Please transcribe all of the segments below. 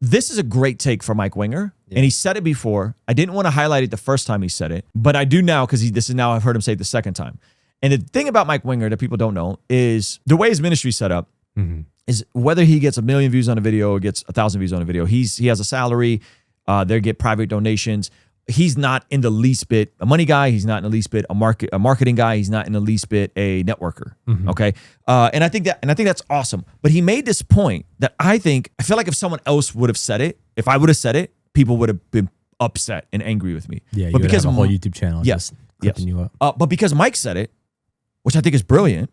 this is a great take for Mike Winger, and he said it before. I didn't want to highlight it the first time he said it, but I do now because this is now I've heard him say it the second time. And the thing about Mike Winger that people don't know is the way his ministry is set up is whether he gets 1 million views on a video or gets 1,000 views on a video, he has a salary. They get private donations. He's not in the least bit a money guy. He's not in the least bit a marketing guy. He's not in the least bit a networker. Okay, and I think that's awesome. But he made this point that I feel like if someone else would have said it, if I would have said it, people would have been upset and angry with me. Yeah, but because have a whole YouTube channel, yes, you up. But because Mike said it, which I think is brilliant,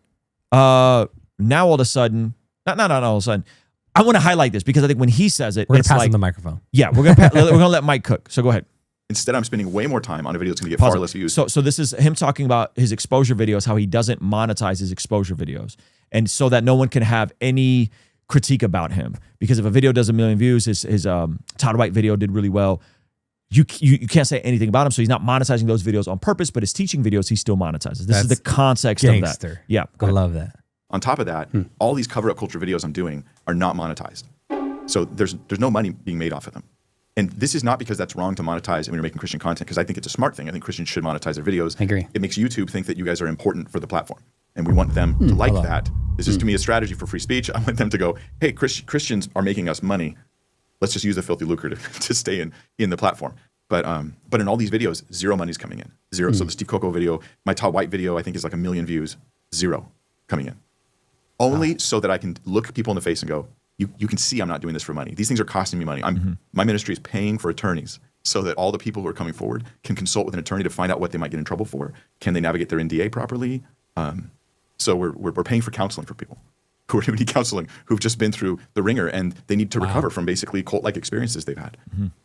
now all of a sudden, not all of a sudden, I want to highlight this because I think when he says it, we're gonna pass him the microphone. Yeah, we're gonna let Mike cook. So go ahead. Instead, I'm spending way more time on a video that's going to get far less views. So this is him talking about his exposure videos, how he doesn't monetize his exposure videos, and so that no one can have any critique about him. Because if a video does 1 million views, his Todd White video did really well. You can't say anything about him, so he's not monetizing those videos on purpose. But his teaching videos, he still monetizes. This is the context of that. Yeah, I love that. On top of that, all these cover-up culture videos I'm doing are not monetized, so there's no money being made off of them. And this is not because that's wrong to monetize when you're making Christian content, because I think it's a smart thing. I think Christians should monetize their videos. I agree. It makes YouTube think that you guys are important for the platform. And we want them to like that. This is to me a strategy for free speech. I want them to go, hey, Christians are making us money. Let's just use the filthy lucre to stay in the platform. But in all these videos, zero money's coming in. Zero. So the Steve Coco video, my Todd White video, I think is like 1 million views. Zero coming in. Only so that I can look people in the face and go, you can see I'm not doing this for money. These things are costing me money. My ministry is paying for attorneys so that all the people who are coming forward can consult with an attorney to find out what they might get in trouble for. Can they navigate their NDA properly? So we're paying for counseling for people who need counseling, who've just been through the ringer and they need to recover from basically cult-like experiences they've had.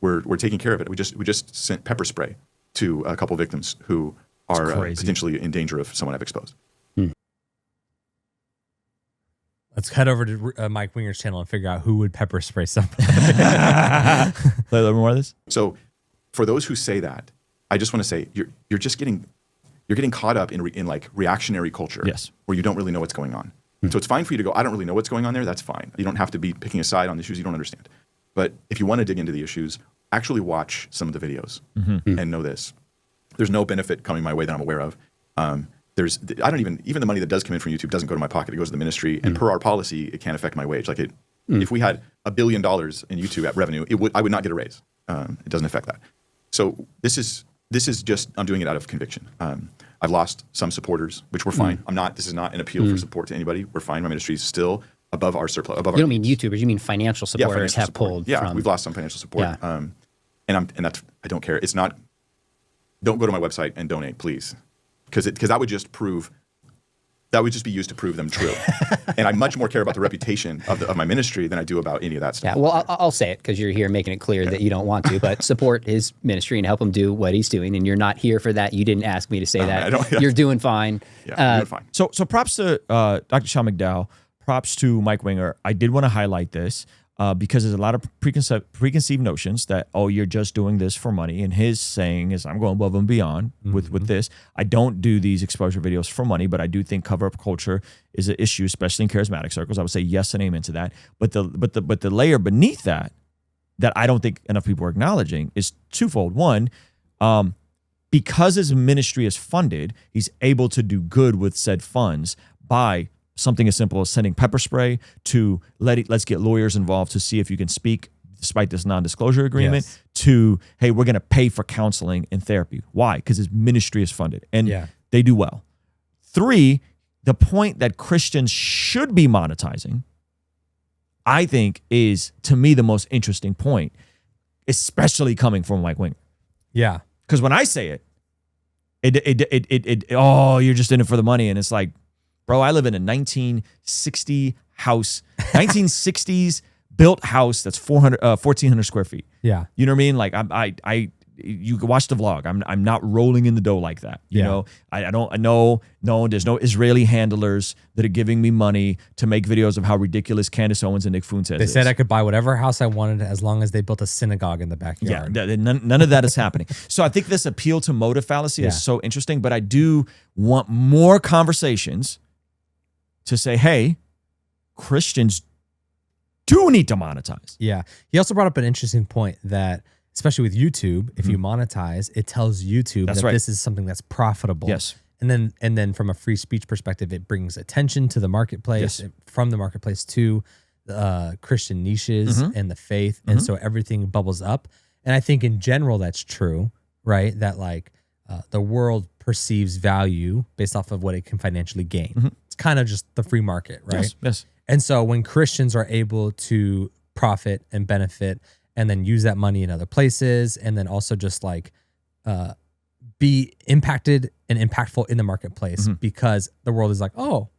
We're taking care of it. We just sent pepper spray to a couple victims who are potentially in danger of someone I've exposed. Let's head over to Mike Winger's channel and figure out who would pepper spray somebody. Play a little more of this. So, for those who say that, I just want to say you're just getting caught up in like reactionary culture, where you don't really know what's going on. So it's fine for you to go, I don't really know what's going on there. That's fine. You don't have to be picking a side on issues you don't understand. But if you want to dig into the issues, actually watch some of the videos and know this: there's no benefit coming my way that I'm aware of. Even the money that does come in from YouTube doesn't go to my pocket. It goes to the ministry, and per our policy, it can't affect my wage. Like if we had $1 billion in YouTube at revenue, I would not get a raise. It doesn't affect that. So this is just, I'm doing it out of conviction. I've lost some supporters, which we're fine. This is not an appeal for support to anybody. We're fine. My ministry is still above our surplus. You don't mean YouTubers, you mean financial supporters have pulled from. Yeah, we've lost some financial support. Yeah. And that's, I don't care. It's not, don't go to my website and donate, please. Because that would just be used to prove them true. And I much more care about the reputation of my ministry than I do about any of that stuff. Yeah, well, I'll say it because you're here making it clear that you don't want to, but support his ministry and help him do what he's doing. And you're not here for that. You didn't ask me to say that. You're doing fine. Yeah, doing fine. So props to Dr. Sean McDowell. Props to Mike Winger. I did want to highlight this. Because there's a lot of preconceived notions that, oh, you're just doing this for money. And his saying is, I'm going above and beyond with this. I don't do these exposure videos for money, but I do think cover-up culture is an issue, especially in charismatic circles. I would say yes and amen to that. But the layer beneath that I don't think enough people are acknowledging is twofold. One, because his ministry is funded, he's able to do good with said funds by something as simple as sending pepper spray to let's get lawyers involved to see if you can speak despite this non-disclosure agreement to, hey, we're going to pay for counseling and therapy. Why? Because his ministry is funded and they do well. 3, the point that Christians should be monetizing, I think is, to me, the most interesting point, especially coming from Mike Winger. Yeah. Because when I say oh, you're just in it for the money. And it's like, bro, I live in a 1960 house, 1960s built house that's 1,400 square feet. Yeah. You know what I mean? Like you can watch the vlog. I'm not rolling in the dough like that. You know, there's no Israeli handlers that are giving me money to make videos of how ridiculous Candace Owens and Nick Fuentes is. They said I could buy whatever house I wanted as long as they built a synagogue in the backyard. Yeah, none of that is happening. So I think this appeal to motive fallacy is so interesting, but I do want more conversations to say, hey, Christians do need to monetize. Yeah. He also brought up an interesting point that, especially with YouTube, if you monetize, it tells YouTube that this is something that's profitable. Yes. And then from a free speech perspective, it brings attention to the marketplace, from the marketplace to Christian niches and the faith. And so everything bubbles up. And I think in general, that's true, right? That like the world perceives value based off of what it can financially gain. It's kind of just the free market, right? Yes. And so when Christians are able to profit and benefit and then use that money in other places, and then also just like be impacted and impactful in the marketplace because the world is like, oh,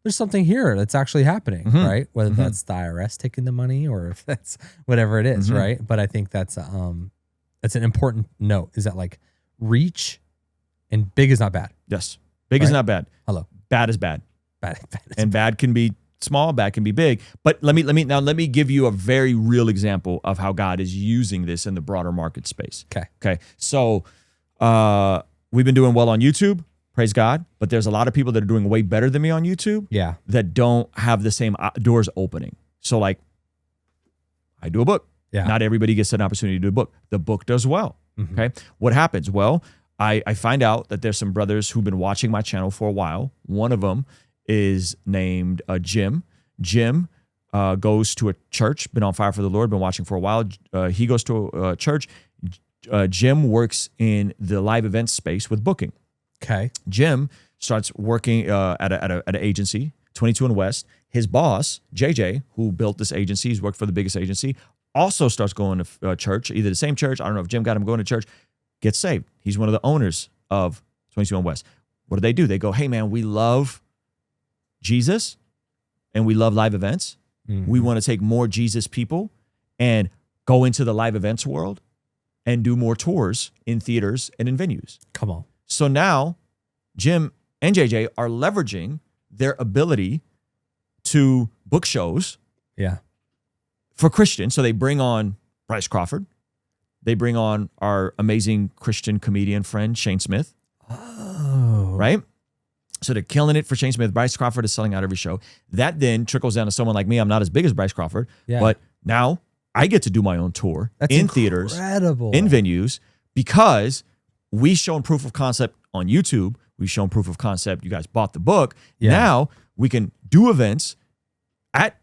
there's something here that's actually happening, right? Whether that's the IRS taking the money or if that's whatever it is, right? But I think that's an important note, is that like reach and big is not bad. Yes. Big is not bad. Hello. Bad is bad. Bad is And bad can be small, bad can be big. But let me give you a very real example of how God is using this in the broader market space. Okay. So we've been doing well on YouTube, praise God, but there's a lot of people that are doing way better than me on YouTube that don't have the same doors opening. So like, I do a book. Not everybody gets an opportunity to do a book. The book does well. Okay. What happens? Well, I find out that there's some brothers who've been watching my channel for a while. One of them is named Jim. Jim goes to a church, been on fire for the Lord, been watching for a while. He goes to a church. Jim works in the live event space with booking. Okay. Jim starts working at an agency, 22 and West. His boss, JJ, who built this agency, he's worked for the biggest agency, also starts going to church, either the same church. I don't know if Jim got him going to church. Gets saved. He's one of the owners of 22 and West. What do? They go, hey man, we love Jesus and we love live events. We want to take more Jesus people and go into the live events world and do more tours in theaters and in venues. Come on. So now Jim and JJ are leveraging their ability to book shows for Christians. So they bring on Bryce Crawford. They bring on our amazing Christian comedian friend, Shane Smith. Oh. Right? So they're killing it for Shane Smith. Bryce Crawford is selling out every show. That then trickles down to someone like me. I'm not as big as Bryce Crawford, but now I get to do my own tour in theaters, in venues, because we've shown proof of concept on YouTube. We've shown proof of concept. You guys bought the book. Now we can do events at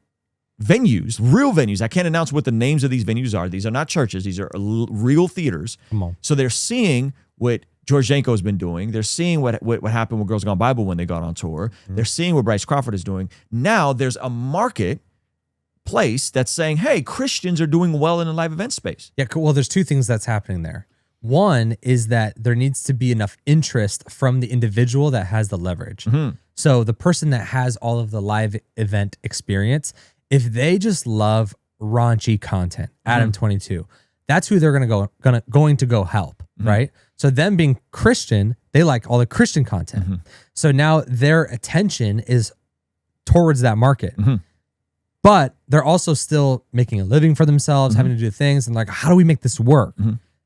venues, real venues. I can't announce what the names of these venues are. These are not churches. These are real theaters. Come on. So they're seeing what George Janko has been doing. They're seeing what happened with Girls Gone Bible when they got on tour. They're seeing what Bryce Crawford is doing. Now there's a marketplace that's saying, hey, Christians are doing well in the live event space. Yeah, well, there's two things that's happening there. One is that there needs to be enough interest from the individual that has the leverage. So the person that has all of the live event experience, if they just love raunchy content, Adam 22, that's who they're going to go help, right? So them being Christian, they like all the Christian content. So now their attention is towards that market. But they're also still making a living for themselves, having to do things, and like, how do we make this work?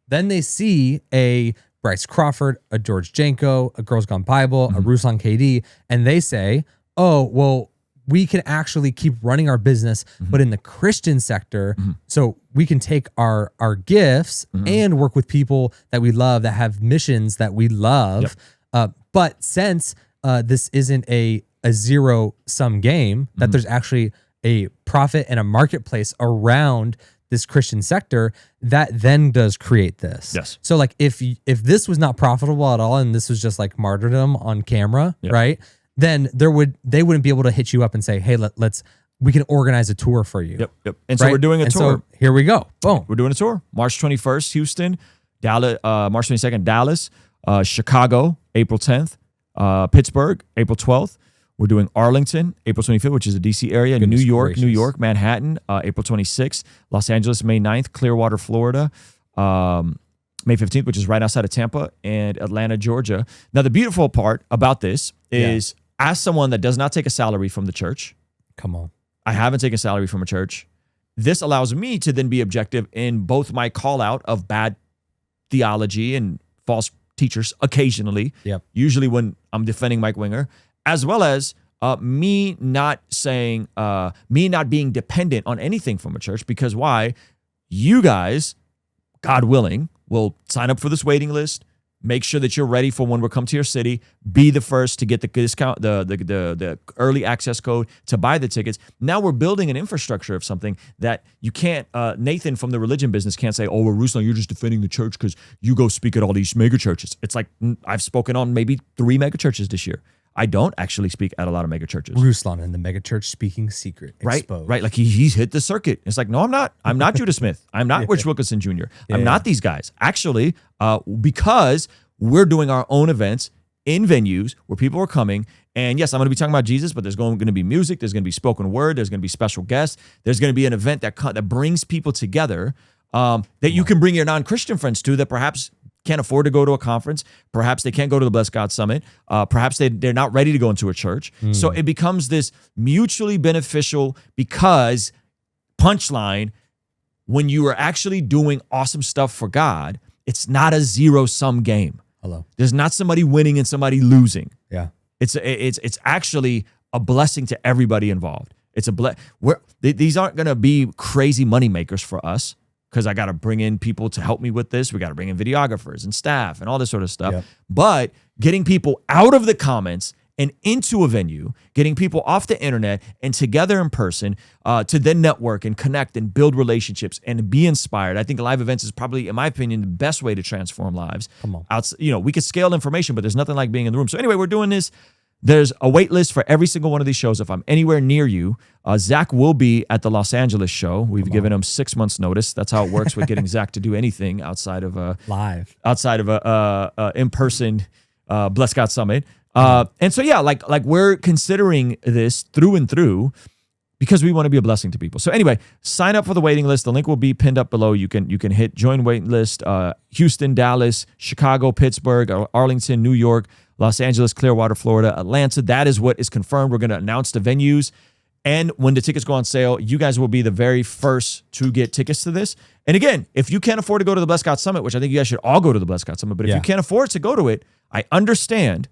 Then they see a Bryce Crawford, a George Janko, a Girls Gone Bible, a Ruslan KD, and they say, oh, well, we can actually keep running our business, but in the Christian sector, so we can take our gifts and work with people that we love, that have missions that we love. But since this isn't a zero-sum game, that there's actually a profit and a marketplace around this Christian sector, that then does create this. Yes. So like if this was not profitable at all and this was just like martyrdom on camera, right? Then they wouldn't be able to hit you up and say, hey, we can organize a tour for you. And so we're doing a tour. So here we go. Boom. We're doing a tour. March 21st, Houston, Dallas, March 22nd, Dallas, Chicago, April 10th, Pittsburgh, April 12th. We're doing Arlington, April 25th, which is the DC area, New York, Manhattan, April 26th, Los Angeles, May 9th, Clearwater, Florida, May 15th, which is right outside of Tampa, and Atlanta, Georgia. Now, the beautiful part about this is, as someone that does not take a salary from the church, come on, I haven't taken a salary from a church, this allows me to then be objective in both my call out of bad theology and false teachers occasionally, usually when I'm defending Mike Winger, as well as me not being dependent on anything from a church, because why? You guys, God willing, will sign up for this waiting list. Make sure that you're ready for when we come to your city. Be the first to get the discount, the early access code to buy the tickets. Now we're building an infrastructure of something that you can't. Nathan from the religion business can't say, "Oh, well, Ruslan, you're just defending the church because you go speak at all these mega churches." It's like I've spoken on maybe 3 mega churches this year. I don't actually speak at a lot of mega churches. Ruslan and the mega church speaking secret exposed. Right. Like he's hit the circuit. It's like, no, I'm not. I'm not Judah Smith. I'm not Rich Wilkinson Jr. I'm not these guys. Actually, because we're doing our own events in venues where people are coming. And yes, I'm going to be talking about Jesus, but there's going to be music. There's going to be spoken word. There's going to be special guests. There's going to be an event that brings people together that you can bring your non-Christian friends to that perhaps can't afford to go to a conference. Perhaps they can't go to the Blessed God Summit. Perhaps they're not ready to go into a church. So it becomes this mutually beneficial, because punchline, when you are actually doing awesome stuff for God, it's not a zero-sum game. Hello. There's not somebody winning and somebody losing. Yeah. It's actually a blessing to everybody involved. It's these aren't going to be crazy money makers for us, because I got to bring in people to help me with this. We got to bring in videographers and staff and all this sort of stuff. Yep. But getting people out of the comments and into a venue, getting people off the internet and together in person to then network and connect and build relationships and be inspired. I think live events is probably, in my opinion, the best way to transform lives. Come on. We could scale information, but there's nothing like being in the room. So anyway, we're doing this. There's a wait list for every single one of these shows. If I'm anywhere near you, Zach will be at the Los Angeles show. We've given him 6 months notice. That's how it works with getting Zach to do anything outside of a in-person Blessed God Summit. And so, yeah, like we're considering this through and through because we want to be a blessing to people. So anyway, sign up for the waiting list. The link will be pinned up below. You can hit join waiting list. Houston, Dallas, Chicago, Pittsburgh, Arlington, New York, Los Angeles, Clearwater, Florida, Atlanta. That is what is confirmed. We're going to announce the venues. And when the tickets go on sale, you guys will be the very first to get tickets to this. And again, if you can't afford to go to the Blessed God Summit, which I think you guys should all go to the Blessed God Summit, but if you can't afford to go to it, I understand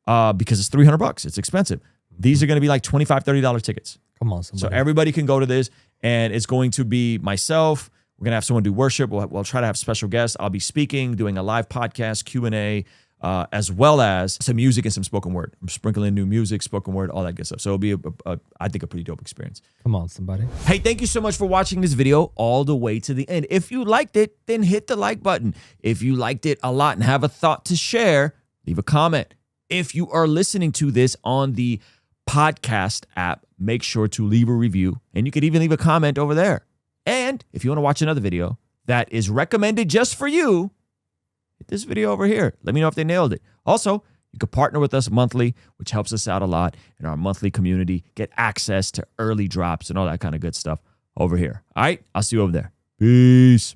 because it's $300. It's expensive. These are going to be like $25, $30 tickets. Come on, somebody. So everybody can go to this, and it's going to be myself. We're going to have someone do worship. We'll try to have special guests. I'll be speaking, doing a live podcast, Q&A, as well as some music and some spoken word. I'm sprinkling new music, spoken word, all that good stuff. So it'll be, I think, a pretty dope experience. Come on, somebody. Hey, thank you so much for watching this video all the way to the end. If you liked it, then hit the like button. If you liked it a lot and have a thought to share, leave a comment. If you are listening to this on the podcast app, make sure to leave a review, and you could even leave a comment over there. And if you want to watch another video that is recommended just for you, hit this video over here. Let me know if they nailed it. Also, you can partner with us monthly, which helps us out a lot in our monthly community, get access to early drops and all that kind of good stuff over here. All right, I'll see you over there. Peace.